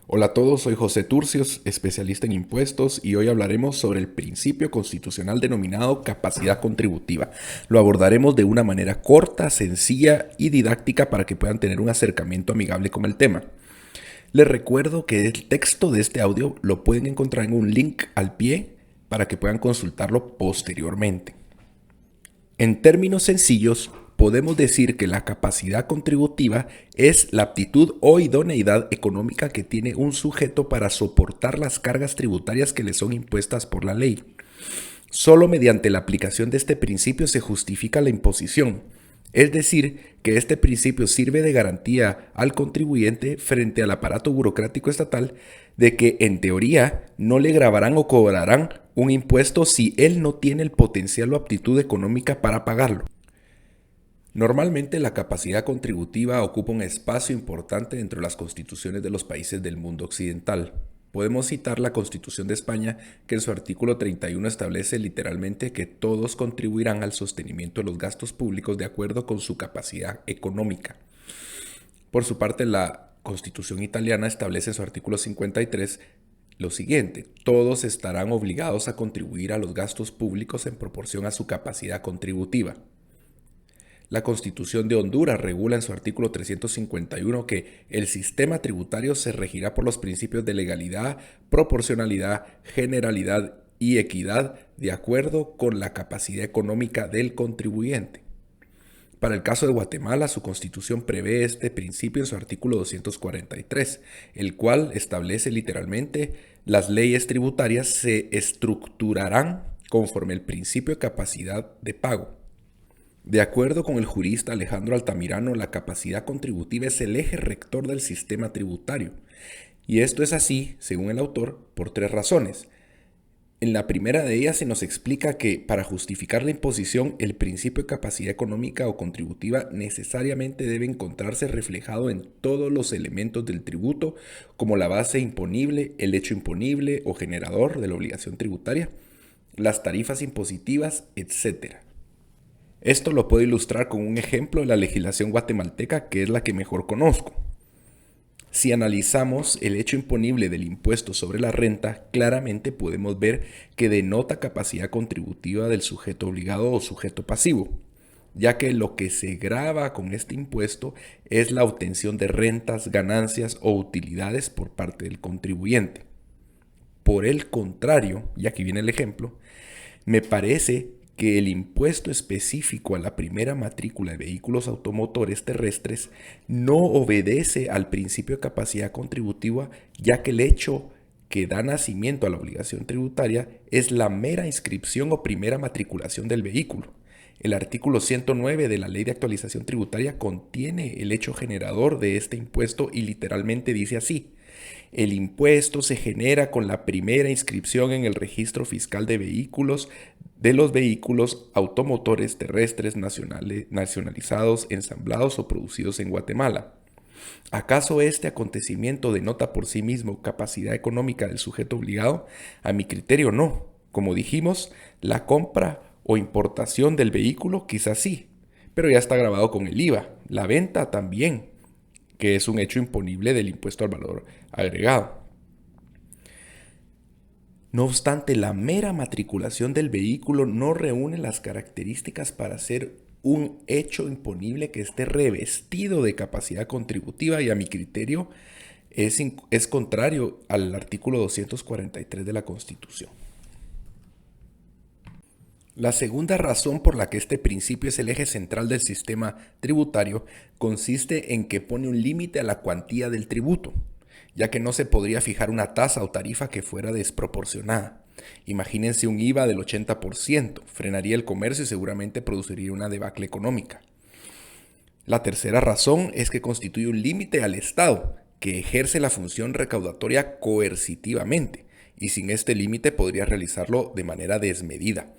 Hola a todos, soy José Turcios, especialista en impuestos, y hoy hablaremos sobre el principio constitucional denominado capacidad contributiva. Lo abordaremos de una manera corta, sencilla y didáctica para que puedan tener un acercamiento amigable con el tema. Les recuerdo que el texto de este audio lo pueden encontrar en un link al pie para que puedan consultarlo posteriormente. En términos sencillos, podemos decir que la capacidad contributiva es la aptitud o idoneidad económica que tiene un sujeto para soportar las cargas tributarias que le son impuestas por la ley. Solo mediante la aplicación de este principio se justifica la imposición, es decir, que este principio sirve de garantía al contribuyente frente al aparato burocrático estatal de que, en teoría, no le grabarán o cobrarán un impuesto si él no tiene el potencial o aptitud económica para pagarlo. Normalmente la capacidad contributiva ocupa un espacio importante dentro de las constituciones de los países del mundo occidental. Podemos citar la Constitución de España, que en su artículo 31 establece literalmente que todos contribuirán al sostenimiento de los gastos públicos de acuerdo con su capacidad económica. Por su parte, la Constitución italiana establece en su artículo 53 lo siguiente: todos estarán obligados a contribuir a los gastos públicos en proporción a su capacidad contributiva. La Constitución de Honduras regula en su artículo 351 que el sistema tributario se regirá por los principios de legalidad, proporcionalidad, generalidad y equidad de acuerdo con la capacidad económica del contribuyente. Para el caso de Guatemala, su constitución prevé este principio en su artículo 243, el cual establece literalmente: las leyes tributarias se estructurarán conforme el principio de capacidad de pago. De acuerdo con el jurista Alejandro Altamirano, la capacidad contributiva es el eje rector del sistema tributario. Y esto es así, según el autor, por tres razones. En la primera de ellas se nos explica que para justificar la imposición, el principio de capacidad económica o contributiva necesariamente debe encontrarse reflejado en todos los elementos del tributo, como la base imponible, el hecho imponible o generador de la obligación tributaria, las tarifas impositivas, etc. Esto lo puedo ilustrar con un ejemplo de la legislación guatemalteca, que es la que mejor conozco. Si analizamos el hecho imponible del impuesto sobre la renta, claramente podemos ver que denota capacidad contributiva del sujeto obligado o sujeto pasivo, ya que lo que se grava con este impuesto es la obtención de rentas, ganancias o utilidades por parte del contribuyente. Por el contrario, y aquí viene el ejemplo, me parece que el impuesto específico a la primera matrícula de vehículos automotores terrestres no obedece al principio de capacidad contributiva, ya que el hecho que da nacimiento a la obligación tributaria es la mera inscripción o primera matriculación del vehículo. El artículo 109 de la Ley de Actualización Tributaria contiene el hecho generador de este impuesto y literalmente dice así: el impuesto se genera con la primera inscripción en el registro fiscal de vehículos de los vehículos automotores terrestres nacionalizados, ensamblados o producidos en Guatemala. ¿Acaso este acontecimiento denota por sí mismo capacidad económica del sujeto obligado? A mi criterio no. Como dijimos, la compra o importación del vehículo quizás sí, pero ya está grabado con el IVA. La venta también, que es un hecho imponible del impuesto al valor agregado. No obstante, la mera matriculación del vehículo no reúne las características para ser un hecho imponible que esté revestido de capacidad contributiva, y a mi criterio es contrario al artículo 243 de la Constitución. La segunda razón por la que este principio es el eje central del sistema tributario consiste en que pone un límite a la cuantía del tributo, ya que no se podría fijar una tasa o tarifa que fuera desproporcionada. Imagínense un IVA del 80%, frenaría el comercio y seguramente produciría una debacle económica. La tercera razón es que constituye un límite al Estado, que ejerce la función recaudatoria coercitivamente, y sin este límite podría realizarlo de manera desmedida,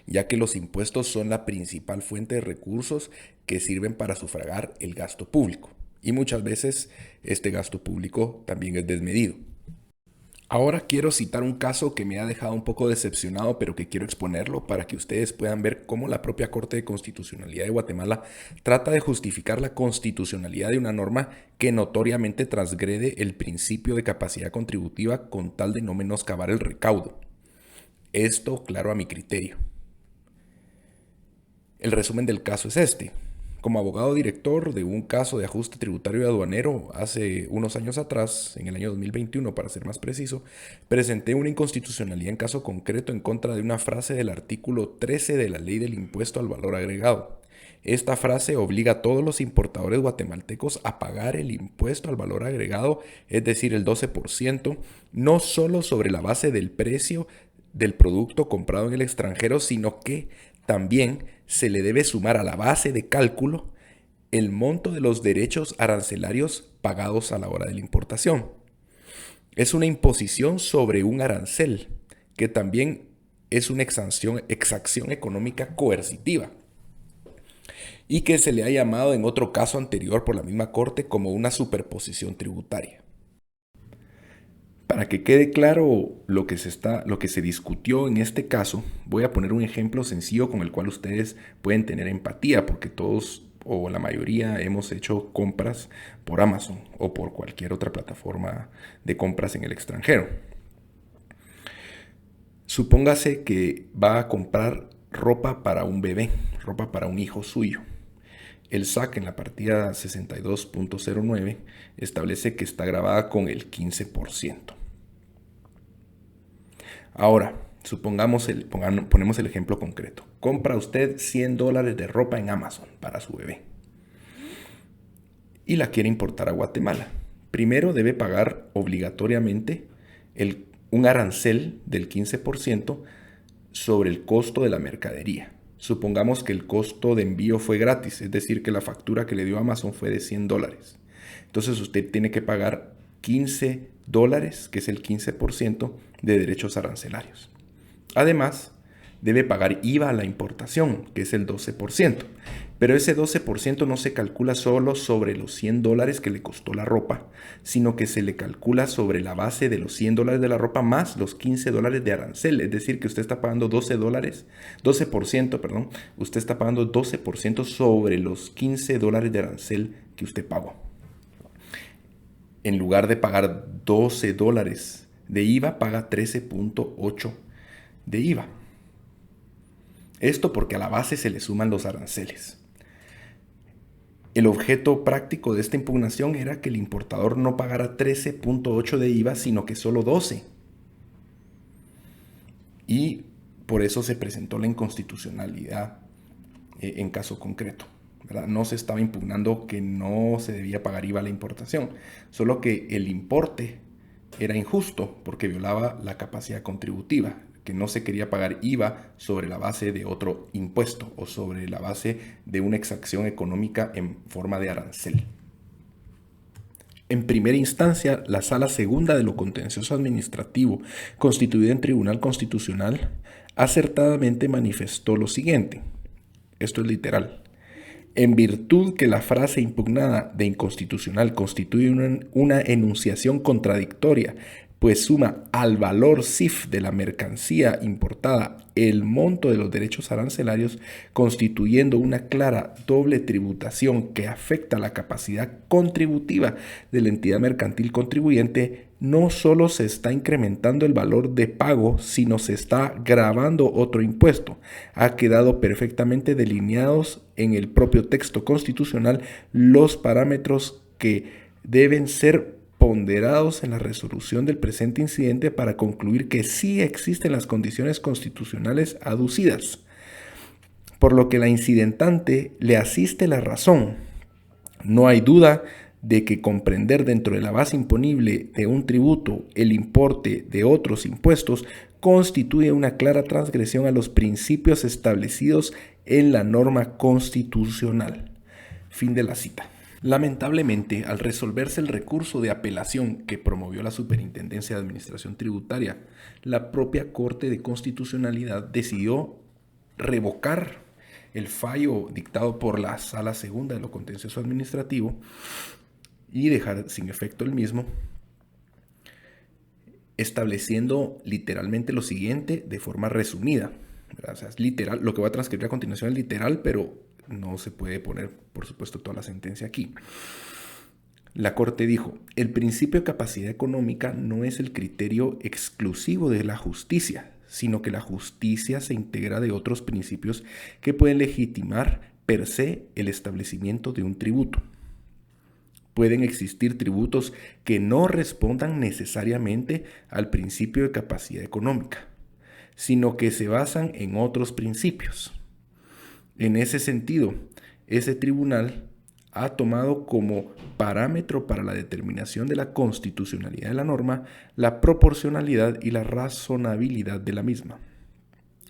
ya que los impuestos son la principal fuente de recursos que sirven para sufragar el gasto público, y muchas veces este gasto público también es desmedido. Ahora quiero citar un caso que me ha dejado un poco decepcionado, pero que quiero exponerlo para que ustedes puedan ver cómo la propia Corte de Constitucionalidad de Guatemala trata de justificar la constitucionalidad de una norma que notoriamente transgrede el principio de capacidad contributiva con tal de no menoscabar el recaudo. Esto, claro, a mi criterio. El resumen del caso es este. Como abogado director de un caso de ajuste tributario y aduanero hace unos años atrás, en el año 2021 para ser más preciso, presenté una inconstitucionalidad en caso concreto en contra de una frase del artículo 13 de la Ley del Impuesto al Valor Agregado. Esta frase obliga a todos los importadores guatemaltecos a pagar el impuesto al valor agregado, es decir, el 12%, no solo sobre la base del precio del producto comprado en el extranjero, sino que también se le debe sumar a la base de cálculo el monto de los derechos arancelarios pagados a la hora de la importación. Es una imposición sobre un arancel, que también es una exacción económica coercitiva, y que se le ha llamado en otro caso anterior por la misma Corte como una superposición tributaria. Para que quede claro lo que se discutió en este caso, voy a poner un ejemplo sencillo con el cual ustedes pueden tener empatía, porque todos o la mayoría hemos hecho compras por Amazon o por cualquier otra plataforma de compras en el extranjero. Supóngase que va a comprar ropa para un bebé, ropa para un hijo suyo. El SAC en la partida 62.09 establece que está grabada con el 15%. Ahora, ponemos el ejemplo concreto. Compra usted $100 de ropa en Amazon para su bebé y la quiere importar a Guatemala. Primero debe pagar obligatoriamente un arancel del 15% sobre el costo de la mercadería. Supongamos que el costo de envío fue gratis, es decir, que la factura que le dio Amazon fue de $100. Entonces usted tiene que pagar $15, que es el 15% de derechos arancelarios. Además, debe pagar IVA a la importación, que es el 12%. Pero ese 12% no se calcula solo sobre los $100 que le costó la ropa, sino que se le calcula sobre la base de los $100 de la ropa más los $15 de arancel. Es decir, que usted está pagando 12%, perdón, usted está pagando 12% sobre los $15 de arancel que usted pagó. En lugar de pagar $12 de IVA, paga 13.8 de IVA. Esto porque a la base se le suman los aranceles. El objeto práctico de esta impugnación era que el importador no pagara 13.8 de IVA, sino que solo 12. Y por eso se presentó la inconstitucionalidad en caso concreto, ¿verdad? No se estaba impugnando que no se debía pagar IVA a la importación, solo que el importe era injusto porque violaba la capacidad contributiva, que no se quería pagar IVA sobre la base de otro impuesto o sobre la base de una exacción económica en forma de arancel. En primera instancia, la Sala Segunda de lo Contencioso Administrativo, constituida en Tribunal Constitucional, acertadamente manifestó lo siguiente. Esto es literal. En virtud que la frase impugnada de inconstitucional constituye una enunciación contradictoria, pues suma al valor CIF de la mercancía importada el monto de los derechos arancelarios, constituyendo una clara doble tributación que afecta la capacidad contributiva de la entidad mercantil contribuyente, no solo se está incrementando el valor de pago, sino se está gravando otro impuesto. Ha quedado perfectamente delineados en el propio texto constitucional los parámetros que deben ser ponderados en la resolución del presente incidente para concluir que sí existen las condiciones constitucionales aducidas, por lo que la incidentante le asiste la razón. No hay duda de que comprender dentro de la base imponible de un tributo el importe de otros impuestos constituye una clara transgresión a los principios establecidos en la norma constitucional. Fin de la cita. Lamentablemente, al resolverse el recurso de apelación que promovió la Superintendencia de Administración Tributaria, la propia Corte de Constitucionalidad decidió revocar el fallo dictado por la Sala Segunda de lo Contencioso Administrativo y dejar sin efecto el mismo, estableciendo literalmente lo siguiente de forma resumida, ¿verdad? O sea, es literal, lo que voy a transcribir a continuación es literal, pero no se puede poner, por supuesto, toda la sentencia aquí. La Corte dijo, el principio de capacidad económica no es el criterio exclusivo de la justicia, sino que la justicia se integra de otros principios que pueden legitimar per se el establecimiento de un tributo. Pueden existir tributos que no respondan necesariamente al principio de capacidad económica, sino que se basan en otros principios. En ese sentido, ese tribunal ha tomado como parámetro para la determinación de la constitucionalidad de la norma la proporcionalidad y la razonabilidad de la misma.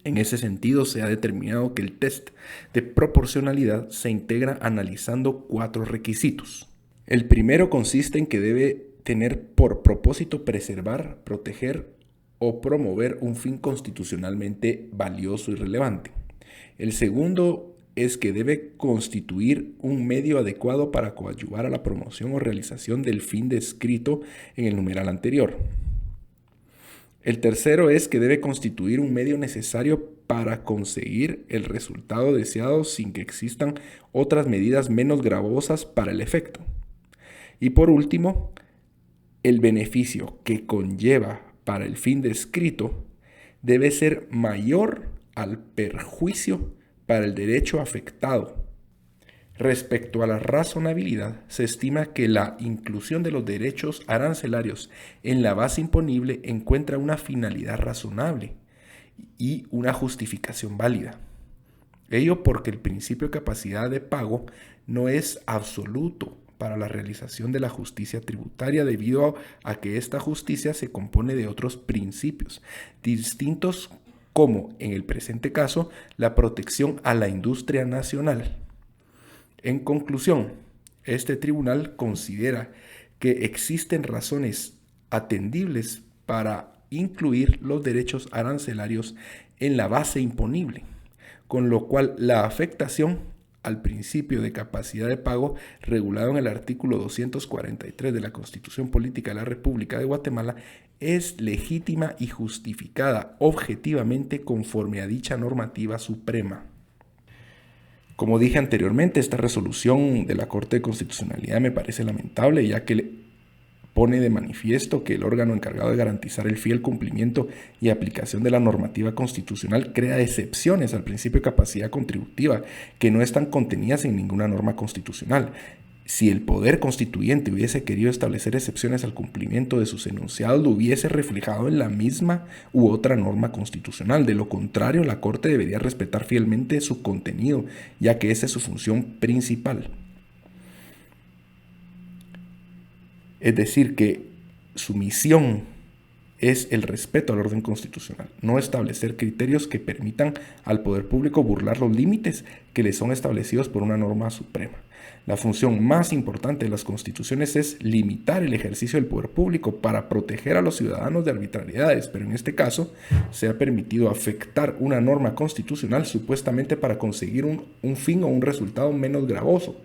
En ese sentido, se ha determinado que el test de proporcionalidad se integra analizando 4 requisitos. El primero consiste en que debe tener por propósito preservar, proteger o promover un fin constitucionalmente valioso y relevante. El segundo es que debe constituir un medio adecuado para coadyuvar a la promoción o realización del fin descrito en el numeral anterior. El tercero es que debe constituir un medio necesario para conseguir el resultado deseado sin que existan otras medidas menos gravosas para el efecto. Y por último, el beneficio que conlleva para el fin descrito debe ser mayor al perjuicio para el derecho afectado. Respecto a la razonabilidad, se estima que la inclusión de los derechos arancelarios en la base imponible encuentra una finalidad razonable y una justificación válida. Ello porque el principio de capacidad de pago no es absoluto para la realización de la justicia tributaria debido a que esta justicia se compone de otros principios distintos como, en el presente caso, la protección a la industria nacional. En conclusión, este tribunal considera que existen razones atendibles para incluir los derechos arancelarios en la base imponible, con lo cual la afectación al principio de capacidad de pago regulado en el artículo 243 de la Constitución Política de la República de Guatemala es legítima y justificada objetivamente conforme a dicha normativa suprema. Como dije anteriormente, esta resolución de la Corte de Constitucionalidad me parece lamentable, ya que pone de manifiesto que el órgano encargado de garantizar el fiel cumplimiento y aplicación de la normativa constitucional crea excepciones al principio de capacidad contributiva que no están contenidas en ninguna norma constitucional. Si el poder constituyente hubiese querido establecer excepciones al cumplimiento de sus enunciados, lo hubiese reflejado en la misma u otra norma constitucional. De lo contrario, la Corte debería respetar fielmente su contenido, ya que esa es su función principal. Es decir, que su misión es el respeto al orden constitucional, no establecer criterios que permitan al poder público burlar los límites que le son establecidos por una norma suprema. La función más importante de las constituciones es limitar el ejercicio del poder público para proteger a los ciudadanos de arbitrariedades, pero en este caso se ha permitido afectar una norma constitucional supuestamente para conseguir un fin o un resultado menos gravoso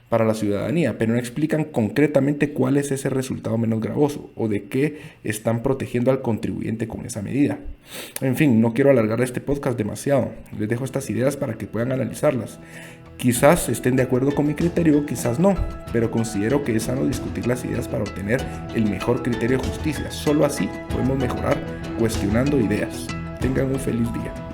para la ciudadanía, pero no explican concretamente cuál es ese resultado menos gravoso o de qué están protegiendo al contribuyente con esa medida. En fin, no quiero alargar este podcast demasiado. Les dejo estas ideas para que puedan analizarlas. Quizás estén de acuerdo con mi criterio, quizás no, pero considero que es sano discutir las ideas para obtener el mejor criterio de justicia. Solo así podemos mejorar cuestionando ideas. Tengan un feliz día.